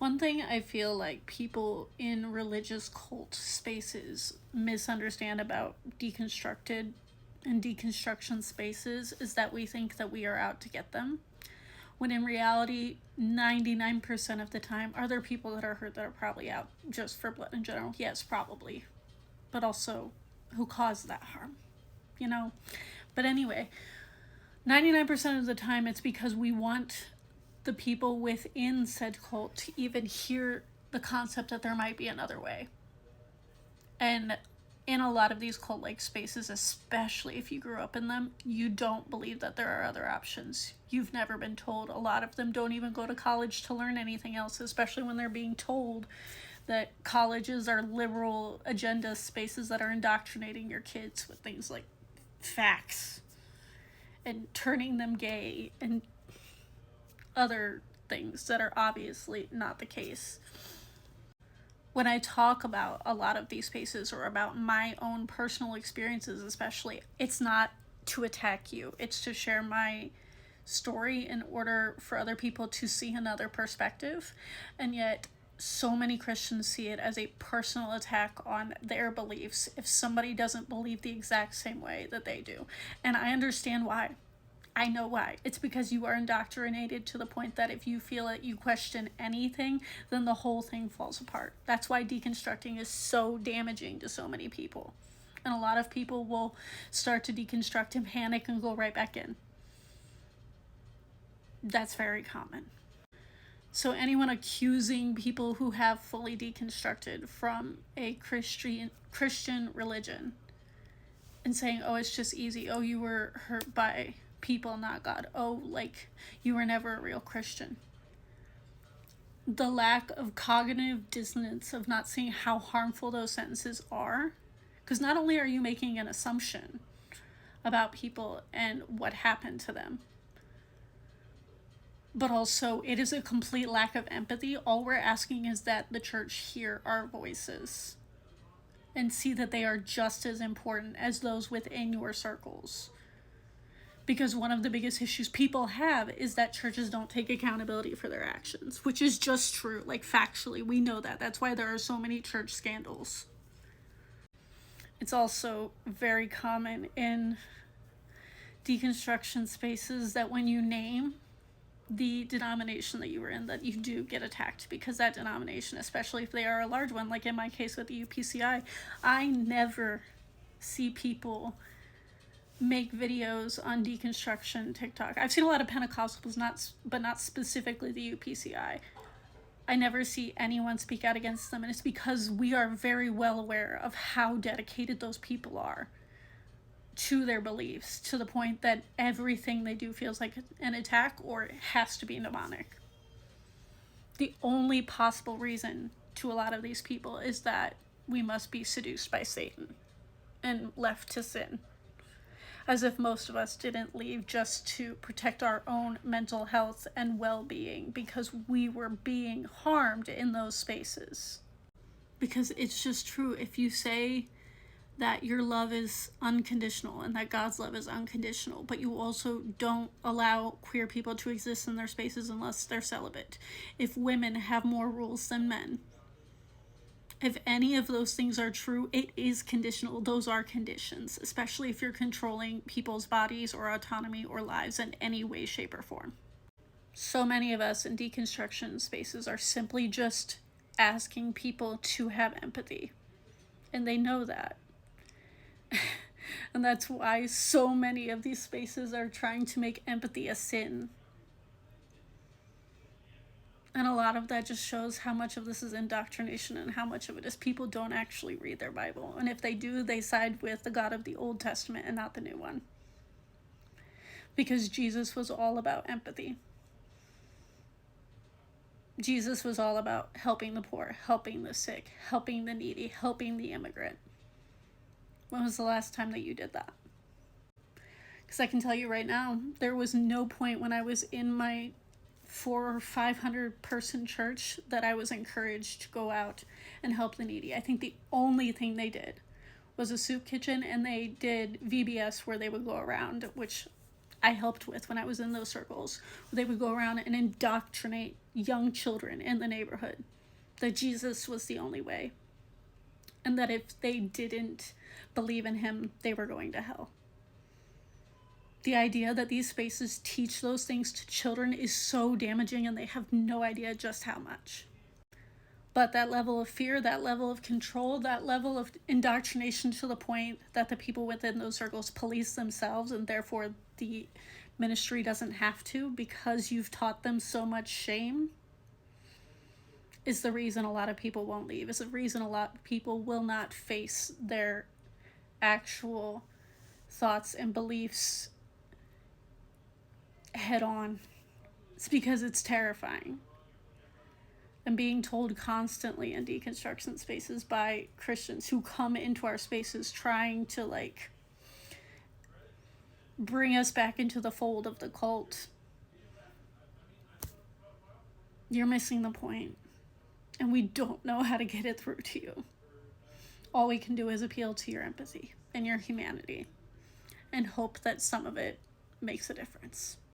One thing I feel like people in religious cult spaces misunderstand about deconstructed and deconstruction spaces is that we think that we are out to get them. When in reality, 99% of the time, are there people that are hurt that are probably out just for blood in general? Yes, probably. But also, who caused that harm? You know? But anyway, 99% of the time, it's because we want the people within said cult to even hear the concept that there might be another way. And in a lot of these cult-like spaces, especially if you grew up in them, you don't believe that there are other options. You've never been told. A lot of them don't even go to college to learn anything else, especially when they're being told that colleges are liberal agenda spaces that are indoctrinating your kids with things like facts and turning them gay and other things that are obviously not the case. When I talk about a lot of these spaces or about my own personal experiences especially, it's not to attack you. It's to share my story in order for other people to see another perspective. And yet so many Christians see it as a personal attack on their beliefs if somebody doesn't believe the exact same way that they do. And I understand why. I know why. It's because you are indoctrinated to the point that if you feel that you question anything, then the whole thing falls apart. That's why deconstructing is so damaging to so many people. And a lot of people will start to deconstruct and panic and go right back in. That's very common. So anyone accusing people who have fully deconstructed from a Christian religion and saying, oh, it's just easy. Oh, you were hurt by people, not God. Oh, like you were never a real Christian. The lack of cognitive dissonance of not seeing how harmful those sentences are, because not only are you making an assumption about people and what happened to them, but also it is a complete lack of empathy. All we're asking is that the church hear our voices and see that they are just as important as those within your circles. Because one of the biggest issues people have is that churches don't take accountability for their actions, which is just true. Like factually, we know that. That's why there are so many church scandals. It's also very common in deconstruction spaces that when you name the denomination that you were in, that you do get attacked, because that denomination, especially if they are a large one, like in my case with the UPCI, I never see people make videos on deconstruction TikTok. I've seen a lot of Pentecostals, but not specifically the UPCI. I never see anyone speak out against them, and it's because we are very well aware of how dedicated those people are to their beliefs, to the point that everything they do feels like an attack or it has to be demonic. The only possible reason to a lot of these people is that we must be seduced by Satan and left to sin. As if most of us didn't leave just to protect our own mental health and well-being because we were being harmed in those spaces. Because it's just true. If you say that your love is unconditional and that God's love is unconditional, but you also don't allow queer people to exist in their spaces unless they're celibate, if women have more rules than men, if any of those things are true, it is conditional. Those are conditions, especially if you're controlling people's bodies or autonomy or lives in any way, shape, or form. So many of us in deconstruction spaces are simply just asking people to have empathy. And they know that. And that's why so many of these spaces are trying to make empathy a sin. And a lot of that just shows how much of this is indoctrination and how much of it is people don't actually read their Bible. And if they do, they side with the God of the Old Testament and not the new one. Because Jesus was all about empathy. Jesus was all about helping the poor, helping the sick, helping the needy, helping the immigrant. When was the last time that you did that? Because I can tell you right now, there was no point when I was in my 400 or 500 person church that I was encouraged to go out and help the needy. I think the only thing they did was a soup kitchen, and they did VBS where they would go around, which I helped with when I was in those circles. They would go around and indoctrinate young children in the neighborhood that Jesus was the only way, and that if they didn't believe in him, they were going to hell. The idea that these spaces teach those things to children is so damaging, and they have no idea just how much. But that level of fear, that level of control, that level of indoctrination to the point that the people within those circles police themselves, and therefore the ministry doesn't have to, because you've taught them so much shame, is the reason a lot of people won't leave. Is the reason a lot of people will not face their actual thoughts and beliefs head on. It's because it's terrifying. And being told constantly in deconstruction spaces by Christians who come into our spaces trying to like bring us back into the fold of the cult, you're missing the point. And we don't know how to get it through to you. All we can do is appeal to your empathy and your humanity and hope that some of it makes a difference.